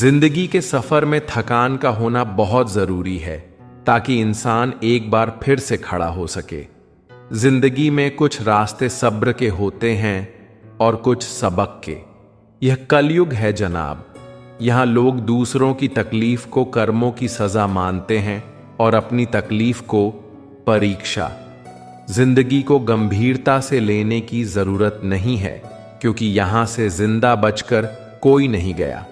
जिंदगी के सफर में थकान का होना बहुत जरूरी है ताकि इंसान एक बार फिर से खड़ा हो सके। जिंदगी में कुछ रास्ते सब्र के होते हैं और कुछ सबक के। यह कलयुग है जनाब। यहां लोग दूसरों की तकलीफ को कर्मों की सजा मानते हैं और अपनी तकलीफ को परीक्षा। जिंदगी को गंभीरता से लेने की जरूरत नहीं है, क्योंकि यहां से जिंदा बचकर कोई नहीं गया।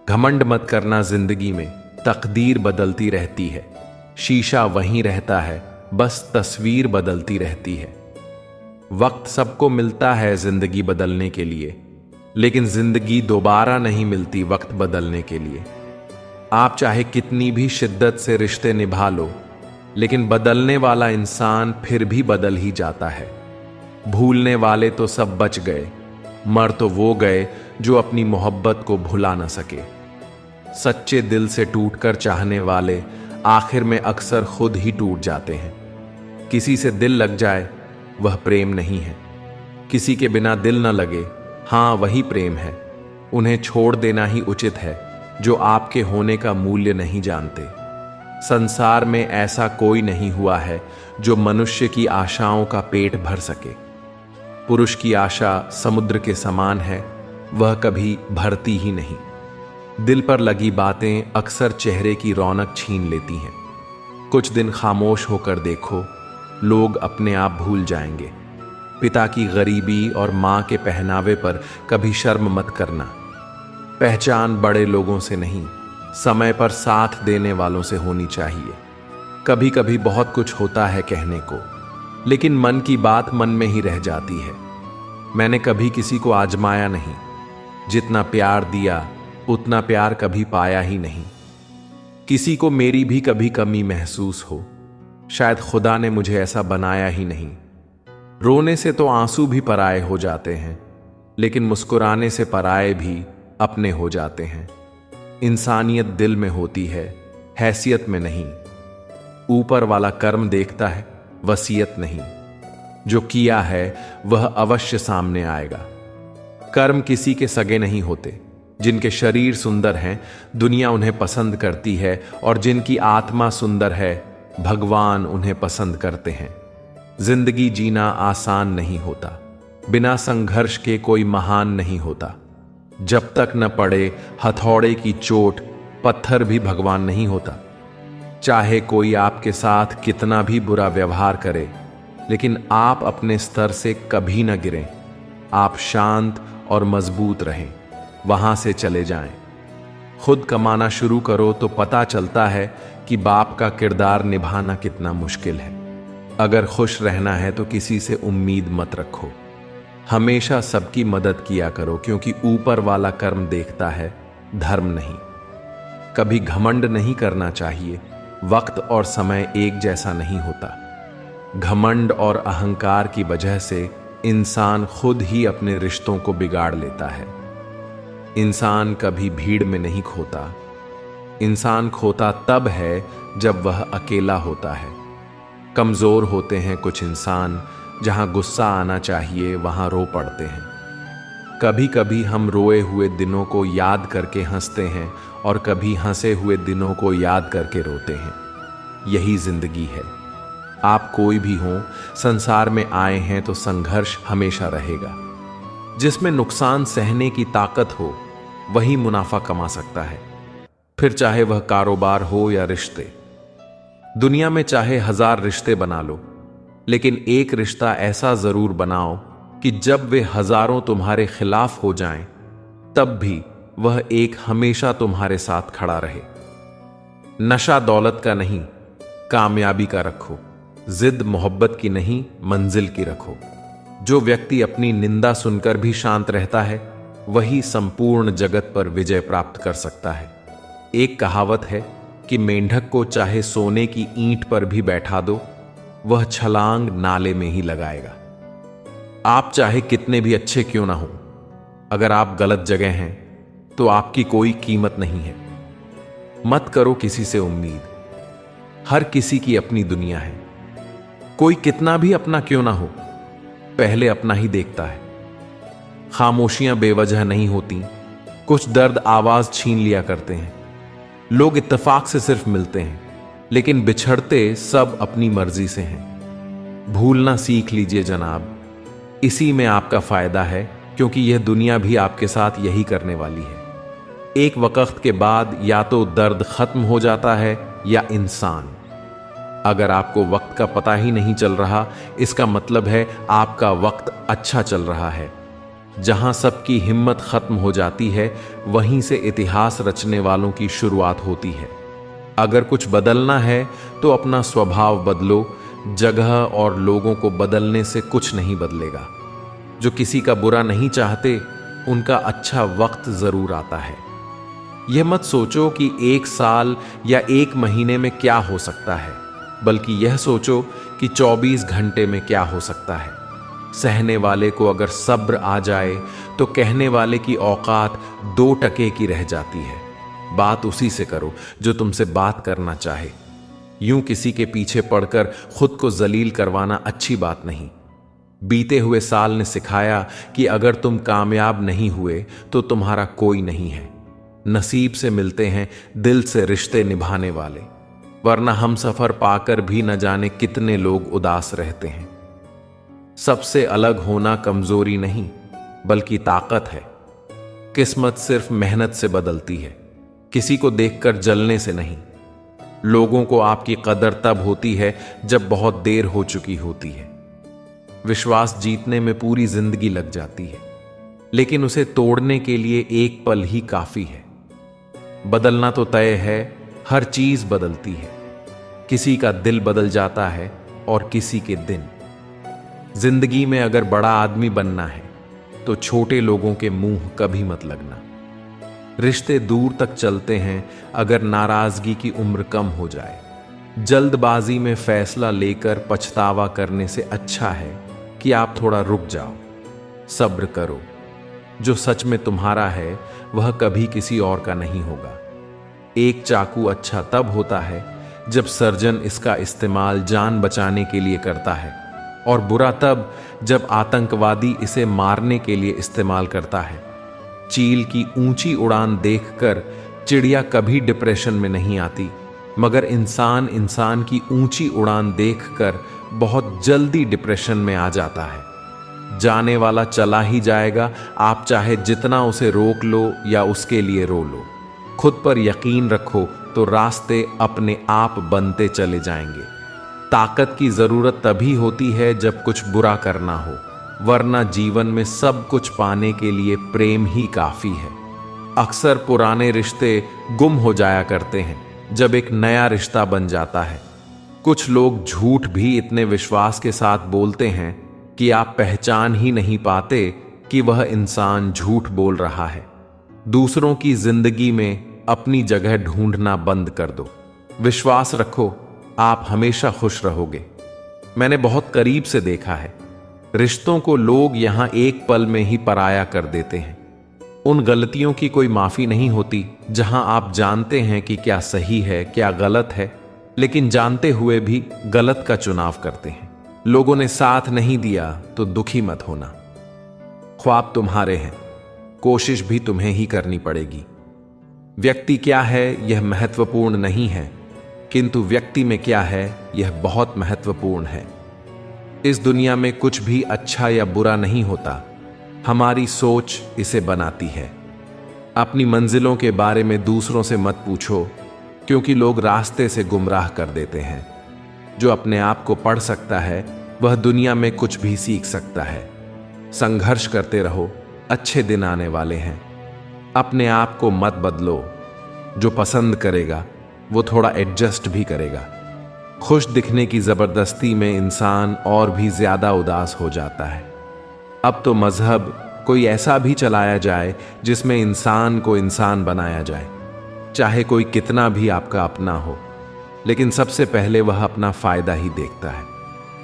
घमंड मत करना, जिंदगी में तकदीर बदलती रहती है। शीशा वहीं रहता है, बस तस्वीर बदलती रहती है। वक्त सबको मिलता है जिंदगी बदलने के लिए, लेकिन जिंदगी दोबारा नहीं मिलती वक्त बदलने के लिए। आप चाहे कितनी भी शिद्दत से रिश्ते निभा लो, लेकिन बदलने वाला इंसान फिर भी बदल ही जाता है। भूलने वाले तो सब बच गए, मर तो वो गए जो अपनी मोहब्बत को भुला न सके। सच्चे दिल से टूटकर चाहने वाले आखिर में अक्सर खुद ही टूट जाते हैं। किसी से दिल लग जाए वह प्रेम नहीं है, किसी के बिना दिल न लगे हाँ वही प्रेम है। उन्हें छोड़ देना ही उचित है जो आपके होने का मूल्य नहीं जानते। संसार में ऐसा कोई नहीं हुआ है जो मनुष्य की आशाओं का पेट भर सके। पुरुष की आशा समुद्र के समान है, वह कभी भरती ही नहीं। दिल पर लगी बातें अक्सर चेहरे की रौनक छीन लेती हैं। कुछ दिन खामोश होकर देखो, लोग अपने आप भूल जाएंगे। पिता की गरीबी और माँ के पहनावे पर कभी शर्म मत करना। पहचान बड़े लोगों से नहीं, समय पर साथ देने वालों से होनी चाहिए। कभी कभी बहुत कुछ होता है कहने को, लेकिन मन की बात मन में ही रह जाती है। मैंने कभी किसी को आजमाया नहीं, जितना प्यार दिया उतना प्यार कभी पाया ही नहीं। किसी को मेरी भी कभी कमी महसूस हो, शायद खुदा ने मुझे ऐसा बनाया ही नहीं। रोने से तो आंसू भी पराये हो जाते हैं, लेकिन मुस्कुराने से पराये भी अपने हो जाते हैं। इंसानियत दिल में होती है, हैसियत में नहीं। ऊपर वाला कर्म देखता है, वसीयत नहीं। जो किया है वह अवश्य सामने आएगा। कर्म किसी के सगे नहीं होते। जिनके शरीर सुंदर हैं दुनिया उन्हें पसंद करती है, और जिनकी आत्मा सुंदर है भगवान उन्हें पसंद करते हैं। जिंदगी जीना आसान नहीं होता, बिना संघर्ष के कोई महान नहीं होता। जब तक न पड़े हथौड़े की चोट, पत्थर भी भगवान नहीं होता। चाहे कोई आपके साथ कितना भी बुरा व्यवहार करे, लेकिन आप अपने स्तर से कभी न गिरें। आप शांत और मजबूत रहें, वहां से चले जाएं। खुद कमाना शुरू करो तो पता चलता है कि बाप का किरदार निभाना कितना मुश्किल है। अगर खुश रहना है तो किसी से उम्मीद मत रखो। हमेशा सबकी मदद किया करो, क्योंकि ऊपर वाला कर्म देखता है, धर्म नहीं। कभी घमंड नहीं करना चाहिए। वक्त और समय एक जैसा नहीं होता। घमंड और अहंकार की वजह से इंसान खुद ही अपने रिश्तों को बिगाड़ लेता है। इंसान कभी भीड़ में नहीं खोता। इंसान खोता तब है जब वह अकेला होता है। कमजोर होते हैं कुछ इंसान, जहां गुस्सा आना चाहिए वहां रो पड़ते हैं। कभी कभी हम रोए हुए दिनों को याद करके हंसते हैं, और कभी हंसे हुए दिनों को याद करके रोते हैं। यही जिंदगी है। आप कोई भी हो, संसार में आए हैं तो संघर्ष हमेशा रहेगा। जिसमें नुकसान सहने की ताकत हो वही मुनाफा कमा सकता है, फिर चाहे वह कारोबार हो या रिश्ते। दुनिया में चाहे 1000 रिश्ते बना लो, लेकिन एक रिश्ता ऐसा जरूर बनाओ कि जब वे हजारों तुम्हारे खिलाफ हो जाएं, तब भी वह एक हमेशा तुम्हारे साथ खड़ा रहे। नशा दौलत का नहीं, कामयाबी का रखो। जिद मोहब्बत की नहीं, मंजिल की रखो। जो व्यक्ति अपनी निंदा सुनकर भी शांत रहता है, वही संपूर्ण जगत पर विजय प्राप्त कर सकता है। एक कहावत है कि मेंढक को चाहे सोने की ईंट पर भी बैठा दो, वह छलांग नाले में ही लगाएगा। आप चाहे कितने भी अच्छे क्यों ना हो, अगर आप गलत जगह हैं तो आपकी कोई कीमत नहीं है। मत करो किसी से उम्मीद। हर किसी की अपनी दुनिया है। कोई कितना भी अपना क्यों ना हो, पहले अपना ही देखता है। खामोशियां बेवजह नहीं होती, कुछ दर्द आवाज छीन लिया करते हैं। लोग इत्तेफाक से सिर्फ मिलते हैं, लेकिन बिछड़ते सब अपनी मर्जी से हैं। भूलना सीख लीजिए जनाब, इसी में आपका फायदा है, क्योंकि यह दुनिया भी आपके साथ यही करने वाली है। एक वक्त के बाद या तो दर्द खत्म हो जाता है या इंसान। अगर आपको वक्त का पता ही नहीं चल रहा, इसका मतलब है आपका वक्त अच्छा चल रहा है। जहां सबकी हिम्मत खत्म हो जाती है, वहीं से इतिहास रचने वालों की शुरुआत होती है। अगर कुछ बदलना है तो अपना स्वभाव बदलो, जगह और लोगों को बदलने से कुछ नहीं बदलेगा। जो किसी का बुरा नहीं चाहते, उनका अच्छा वक्त जरूर आता है। यह मत सोचो कि 1 साल या 1 महीने में क्या हो सकता है, बल्कि यह सोचो कि 24 घंटे में क्या हो सकता है। सहने वाले को अगर सब्र आ जाए तो कहने वाले की औकात 2 टके की रह जाती है। बात उसी से करो जो तुमसे बात करना चाहे। यूं किसी के पीछे पड़कर खुद को जलील करवाना अच्छी बात नहीं। बीते हुए साल ने सिखाया कि अगर तुम कामयाब नहीं हुए तो तुम्हारा कोई नहीं है। नसीब से मिलते हैं दिल से रिश्ते निभाने वाले, वरना हम सफर पाकर भी न जाने कितने लोग उदास रहते हैं। सबसे अलग होना कमजोरी नहीं, बल्कि ताकत है। किस्मत सिर्फ मेहनत से बदलती है, किसी को देखकर जलने से नहीं। लोगों को आपकी कदर तब होती है जब बहुत देर हो चुकी होती है। विश्वास जीतने में पूरी जिंदगी लग जाती है, लेकिन उसे तोड़ने के लिए एक पल ही काफी है। बदलना तो तय है, हर चीज बदलती है। किसी का दिल बदल जाता है और किसी के दिन। जिंदगी में अगर बड़ा आदमी बनना है तो छोटे लोगों के मुंह कभी मत लगना। रिश्ते दूर तक चलते हैं अगर नाराजगी की उम्र कम हो जाए। जल्दबाजी में फैसला लेकर पछतावा करने से अच्छा है कि आप थोड़ा रुक जाओ, सब्र करो। जो सच में तुम्हारा है वह कभी किसी और का नहीं होगा। एक चाकू अच्छा तब होता है जब सर्जन इसका इस्तेमाल जान बचाने के लिए करता है, और बुरा तब जब आतंकवादी इसे मारने के लिए इस्तेमाल करता है। चील की ऊंची उड़ान देखकर चिड़िया कभी डिप्रेशन में नहीं आती, मगर इंसान की ऊंची उड़ान देखकर बहुत जल्दी डिप्रेशन में आ जाता है। जाने वाला चला ही जाएगा, आप चाहे जितना उसे रोक लो या उसके लिए रो लो। खुद पर यकीन रखो तो रास्ते अपने आप बनते चले जाएंगे। ताकत की जरूरत तभी होती है जब कुछ बुरा करना हो, वरना जीवन में सब कुछ पाने के लिए प्रेम ही काफी है। अक्सर पुराने रिश्ते गुम हो जाया करते हैं जब एक नया रिश्ता बन जाता है। कुछ लोग झूठ भी इतने विश्वास के साथ बोलते हैं कि आप पहचान ही नहीं पाते कि वह इंसान झूठ बोल रहा है। दूसरों की जिंदगी में अपनी जगह ढूंढना बंद कर दो। विश्वास रखो, आप हमेशा खुश रहोगे। मैंने बहुत करीब से देखा है, रिश्तों को लोग यहां एक पल में ही पराया कर देते हैं। उन गलतियों की कोई माफी नहीं होती जहां आप जानते हैं कि क्या सही है क्या गलत है, लेकिन जानते हुए भी गलत का चुनाव करते हैं। लोगों ने साथ नहीं दिया तो दुखी मत होना। ख्वाब तुम्हारे हैं, कोशिश भी तुम्हें ही करनी पड़ेगी। व्यक्ति क्या है यह महत्वपूर्ण नहीं है, किंतु व्यक्ति में क्या है यह बहुत महत्वपूर्ण है। इस दुनिया में कुछ भी अच्छा या बुरा नहीं होता, हमारी सोच इसे बनाती है। अपनी मंजिलों के बारे में दूसरों से मत पूछो, क्योंकि लोग रास्ते से गुमराह कर देते हैं। जो अपने आप को पढ़ सकता है वह दुनिया में कुछ भी सीख सकता है। संघर्ष करते रहो, अच्छे दिन आने वाले हैं। अपने आप को मत बदलो, जो पसंद करेगा वो थोड़ा एडजस्ट भी करेगा। खुश दिखने की जबरदस्ती में इंसान और भी ज्यादा उदास हो जाता है। अब तो मजहब कोई ऐसा भी चलाया जाए जिसमें इंसान को इंसान बनाया जाए, चाहे कोई कितना भी आपका अपना हो, लेकिन सबसे पहले वह अपना फायदा ही देखता है।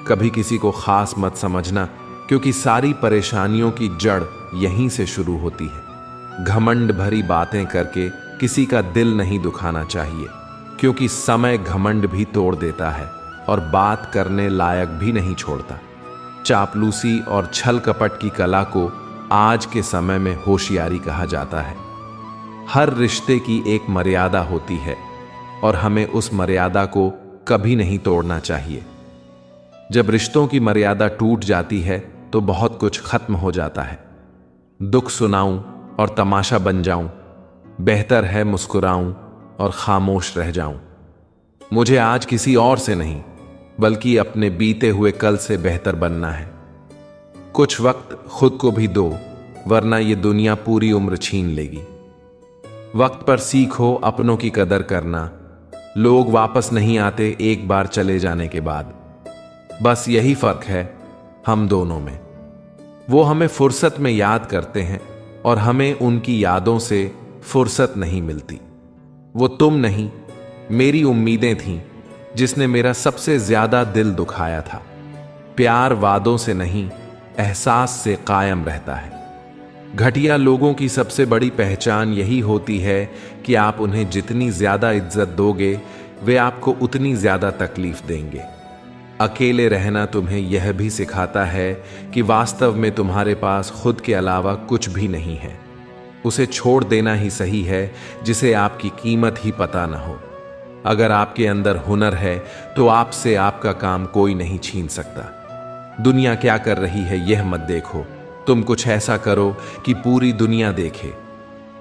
कभी किसी को खास मत समझना, क्योंकि सारी परेशानियों की जड़ यहीं से शुरू होती है। घमंड भरी बातें करके किसी का दिल नहीं दुखाना चाहिए, क्योंकि समय घमंड भी तोड़ देता है और बात करने लायक भी नहीं छोड़ता। चापलूसी और छल कपट की कला को आज के समय में होशियारी कहा जाता है। हर रिश्ते की एक मर्यादा होती है और हमें उस मर्यादा को कभी नहीं तोड़ना चाहिए। जब रिश्तों की मर्यादा टूट जाती है तो बहुत कुछ खत्म हो जाता है। दुख सुनाऊं और तमाशा बन जाऊं, बेहतर है मुस्कुराऊं और खामोश रह जाऊं। मुझे आज किसी और से नहीं बल्कि अपने बीते हुए कल से बेहतर बनना है। कुछ वक्त खुद को भी दो, वरना ये दुनिया पूरी उम्र छीन लेगी। वक्त पर सीखो अपनों की कदर करना। लोग वापस नहीं आते एक बार चले जाने के बाद। बस यही फर्क है हम दोनों में। वो हमें फुर्सत में याद करते हैं और हमें उनकी यादों से फुर्सत नहीं मिलती। वो तुम नहीं, मेरी उम्मीदें थीं जिसने मेरा सबसे ज्यादा दिल दुखाया था। प्यार वादों से नहीं, एहसास से कायम रहता है। घटिया लोगों की सबसे बड़ी पहचान यही होती है कि आप उन्हें जितनी ज्यादा इज्जत दोगे वे आपको उतनी ज्यादा तकलीफ देंगे। अकेले रहना तुम्हें यह भी सिखाता है कि वास्तव में तुम्हारे पास खुद के अलावा कुछ भी नहीं है। उसे छोड़ देना ही सही है जिसे आपकी कीमत ही पता न हो। अगर आपके अंदर हुनर है तो आपसे आपका काम कोई नहीं छीन सकता। दुनिया क्या कर रही है यह मत देखो, तुम कुछ ऐसा करो कि पूरी दुनिया देखे।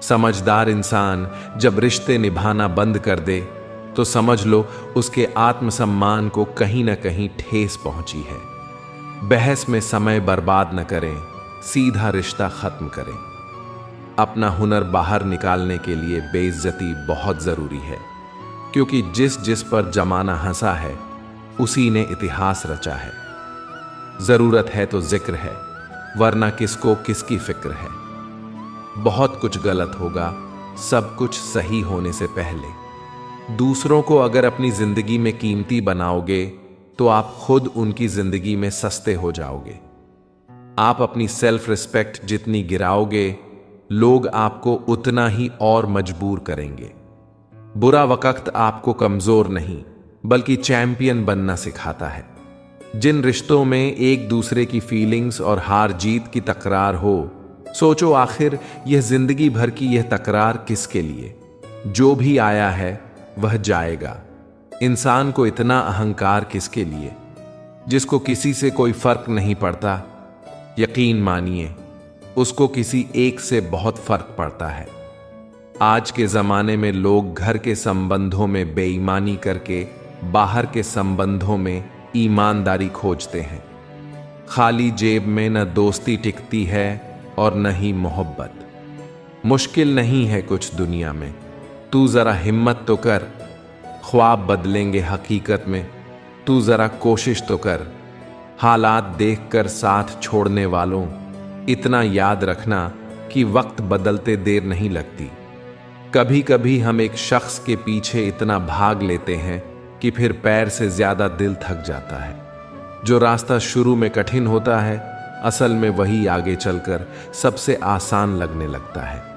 समझदार इंसान जब रिश्ते निभाना बंद कर दे तो समझ लो उसके आत्मसम्मान को कहीं ना कहीं ठेस पहुंची है। बहस में समय बर्बाद न करें, सीधा रिश्ता खत्म करें। अपना हुनर बाहर निकालने के लिए बेइज्जती बहुत जरूरी है, क्योंकि जिस जिस पर जमाना हंसा है उसी ने इतिहास रचा है। जरूरत है तो जिक्र है, वरना किसको किसकी फिक्र है। बहुत कुछ गलत होगा सब कुछ सही होने से पहले। दूसरों को अगर अपनी जिंदगी में कीमती बनाओगे तो आप खुद उनकी जिंदगी में सस्ते हो जाओगे। आप अपनी सेल्फ रिस्पेक्ट जितनी गिराओगे लोग आपको उतना ही और मजबूर करेंगे। बुरा वक्त आपको कमजोर नहीं बल्कि चैंपियन बनना सिखाता है। जिन रिश्तों में एक दूसरे की फीलिंग्स और हार जीत की तकरार हो, सोचो आखिर यह जिंदगी भर की यह तकरार किसके लिए। जो भी आया है वह जाएगा। इंसान को इतना अहंकार किसके लिए, जिसको किसी से कोई फर्क नहीं पड़ता। यकीन मानिए उसको किसी एक से बहुत फर्क पड़ता है। आज के जमाने में लोग घर के संबंधों में बेईमानी करके बाहर के संबंधों में ईमानदारी खोजते हैं। खाली जेब में न दोस्ती टिकती है और न ही मोहब्बत। मुश्किल नहीं है कुछ दुनिया में, तू जरा हिम्मत तो कर। ख्वाब बदलेंगे हकीकत में, तू जरा कोशिश तो कर। हालात देखकर साथ छोड़ने वालों, इतना याद रखना कि वक्त बदलते देर नहीं लगती। कभी कभी हम एक शख्स के पीछे इतना भाग लेते हैं कि फिर पैर से ज्यादा दिल थक जाता है। जो रास्ता शुरू में कठिन होता है असल में वही आगे चलकर सबसे आसान लगने लगता है।